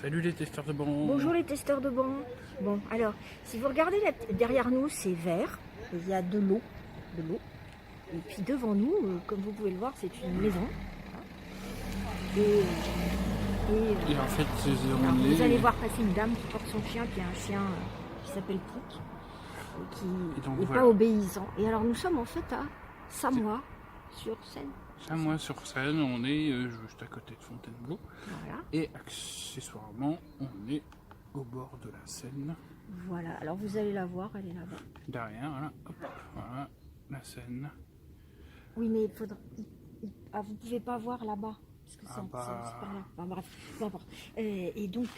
Salut les testeurs de banc. Bonjour les testeurs de banc. Bon, alors, si vous regardez derrière nous, c'est vert. Il y a de l'eau. Et puis devant nous, comme vous pouvez le voir, c'est une maison. Et en fait, Alors, vous allez voir passer une dame qui porte son chien, qui est un chien qui s'appelle Kik, qui n'est pas obéissant. Et alors, nous sommes en fait à Samois-sur-Seine. Samois-sur-Seine, on est juste à côté de Fontainebleau. Voilà. Et accessoirement, on est au bord de la Seine. Voilà, alors vous allez la voir, elle est là-bas. Derrière, voilà, hop, voilà, la Seine. Oui, mais il faudra... vous pouvez pas voir là-bas. Parce que c'est par là. Enfin, bref, peu importe. Et donc,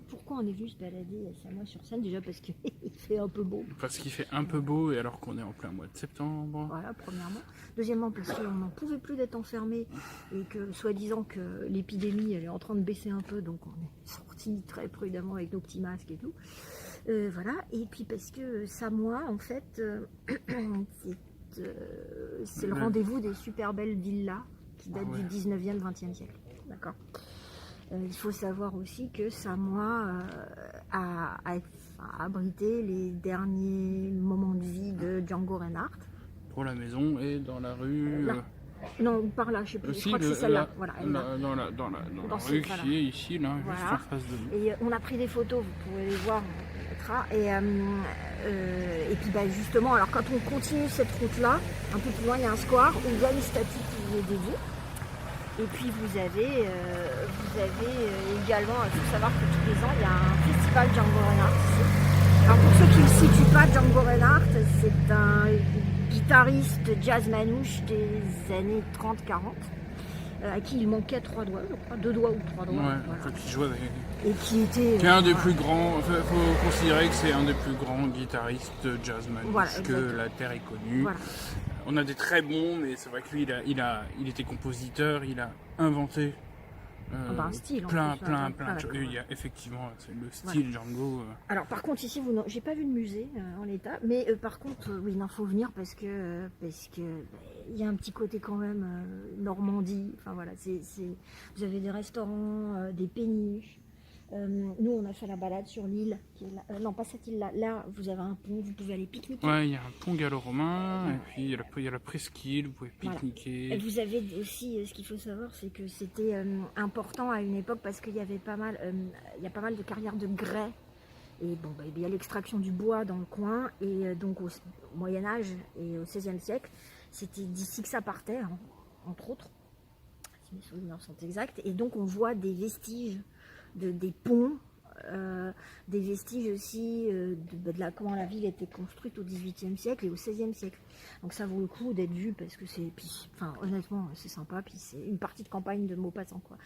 pourquoi on est venu se balader à Samois-sur-Seine? Déjà parce qu'il fait un peu beau. Parce qu'il fait un peu beau, et alors qu'on est en plein mois de septembre. Voilà, premièrement. Deuxièmement, parce qu'on n'en pouvait plus d'être enfermé et que, soi-disant, que l'épidémie elle est en train de baisser un peu, donc on est sortis très prudemment avec nos petits masques et tout. Voilà. Et puis parce que Samois, en fait, c'est le rendez-vous des super belles villas qui date du 19e, 20e siècle. D'accord. Il faut savoir aussi que Samois a abrité les derniers moments de vie de Django Reinhardt. Pour la maison et dans la rue. Non, par là, je sais plus. Aussi, je crois que c'est celle-là. Voilà, dans la rue qui est ici, là, voilà. juste en face de nous. Et on a pris des photos, vous pouvez les voir, on mettra. Et puis bah, justement, alors quand on continue cette route-là, un peu plus loin, il y a un square où il y a une statue qui est dédiée. Et puis vous avez également, il faut savoir que tous les ans, il y a un festival Django Reinhardt ici. Alors pour ceux qui ne le situent pas, Django Reinhardt, c'est un guitariste jazz manouche des années 30-40, à qui il manquait 3 doigts, je crois, 2 doigts ou 3 doigts. Ouais, voilà. qui joue avec... Et qui était... Qui est un des plus grands, il faut considérer que c'est un des plus grands guitaristes jazz manouche que la Terre ait connu. Voilà. On a des très bons, mais c'est vrai que lui, il était compositeur, il a inventé un style, plein de choses. Il y a effectivement le style Django. Alors par contre ici, j'ai pas vu de musée en l'état, mais par contre, oui, il faut venir parce que il y a un petit côté quand même Normandie. Enfin voilà, vous avez des restaurants, des péniches. Nous, on a fait la balade sur l'île, non pas cette île-là. Là, vous avez un pont, vous pouvez aller pique-niquer. Ouais, il y a un pont gallo-romain, et puis il y a la presqu'île, vous pouvez pique-niquer. Voilà. Et vous avez aussi, ce qu'il faut savoir, c'est que c'était important à une époque parce qu'il y avait pas mal, il y a pas mal de carrières de grès. Et bon, bah, il y a l'extraction du bois dans le coin, et donc au Moyen-Âge et au XVIe siècle, c'était d'ici que ça partait, hein, entre autres, si mes souvenirs sont exacts. Et donc on voit des vestiges des ponts, des vestiges aussi de comment la ville était construite au XVIIIe siècle et au XVIe siècle. Donc ça vaut le coup d'être vu parce que c'est, enfin honnêtement c'est sympa, puis c'est une partie de campagne de Maupassant quoi.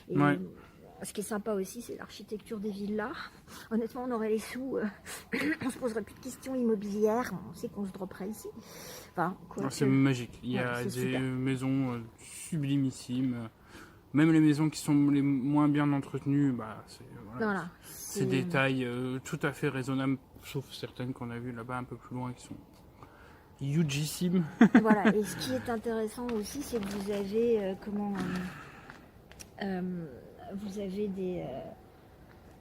Et ce qui est sympa aussi, c'est l'architecture des villas. Honnêtement, on aurait les sous, on se poserait plus de questions immobilières, on sait qu'on se dropperait ici. Enfin, c'est magique, il y a des maisons sublimissimes. Même les maisons qui sont les moins bien entretenues, bah, c'est des tailles tout à fait raisonnables, sauf certaines qu'on a vues là-bas un peu plus loin qui sont hugissimes. Voilà, et ce qui est intéressant aussi, c'est que vous avez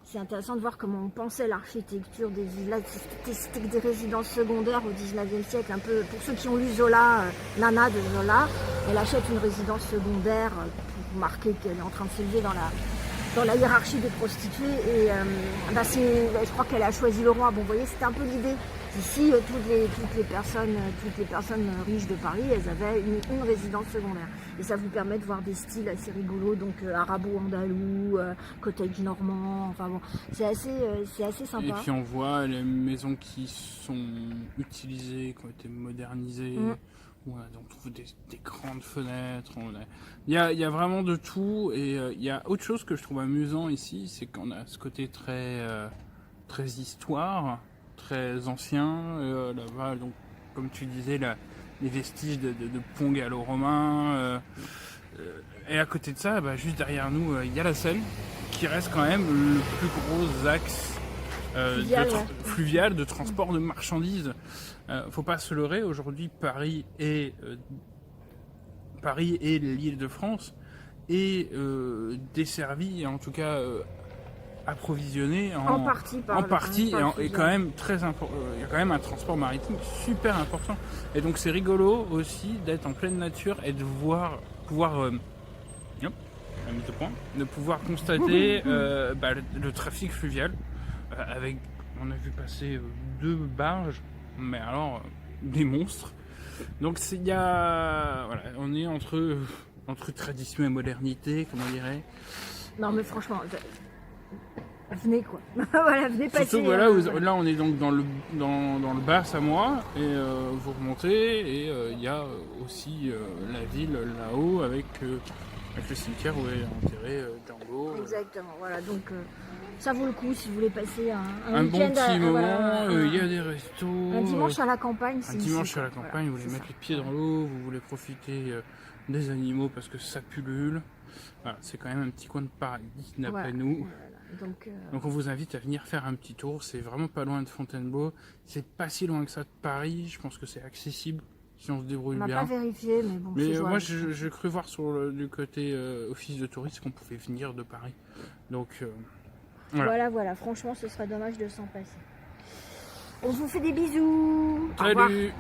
c'est intéressant de voir comment on pensait l'architecture des villas. C'était des résidences secondaires au 19e siècle. Un peu, pour ceux qui ont lu Zola, Nana de Zola, elle achète une résidence secondaire pour marquer qu'elle est en train de s'élever dans la hiérarchie des prostituées. Et je crois qu'elle a choisi le roi. Bon, vous voyez, c'était un peu l'idée. Ici, toutes les personnes riches de Paris, elles avaient une résidence secondaire. Et ça vous permet de voir des styles assez rigolos, donc arabo-andalou, cottage normand, enfin bon, c'est assez sympa. Et puis on voit les maisons qui sont utilisées, qui ont été modernisées. On trouve des grandes fenêtres. Il y a vraiment de tout. Et il y a autre chose que je trouve amusant ici, c'est qu'on a ce côté très histoire, très ancien. Là-bas, donc, comme tu disais, les vestiges de ponts gallo-romains. Et à côté de ça, juste derrière nous, il y a la Seine, qui reste quand même le plus gros axe fluvial de transport de marchandises. Faut pas se leurrer, aujourd'hui Paris et l'Île-de-France est desservie, en tout cas approvisionnée En partie par en le- partie par le et fluvial. quand même très important. Il y a quand même un transport maritime super important. Et donc c'est rigolo aussi d'être en pleine nature et de pouvoir hop, la mise au point, de pouvoir constater le trafic fluvial avec, on a vu passer 2 barges, mais alors des monstres. Donc il y a, voilà, on est entre tradition et modernité, comme on dirait. Non mais franchement, venez quoi. Voilà, venez passer. Surtout voilà, voilà. là on est donc dans le bas Samoa et vous remontez et il y a aussi la ville là-haut avec le cimetière où est enterré Django. Exactement, voilà, donc ça vaut le coup si vous voulez passer Un bon week-end petit moment, voilà, il y a des restos. un dimanche à la campagne. Un c'est dimanche ici, à la quoi. campagne, vous Voilà, voulez c'est mettre ça. les pieds dans l'eau, vous voulez profiter des animaux parce que ça pullule. Voilà, c'est quand même un petit coin de paradis d'après Voilà, nous. voilà. Donc on vous invite à venir faire un petit tour, c'est vraiment pas loin de Fontainebleau, c'est pas si loin que ça de Paris, je pense que c'est accessible si on se débrouille on n'a bien. pas vérifié, mais bon, Mais c'est moi jouable. j'ai cru voir du côté office de tourisme qu'on pouvait venir de Paris. Donc voilà. Voilà, franchement, ce serait dommage de s'en passer. On vous fait des bisous. Au revoir. Salut!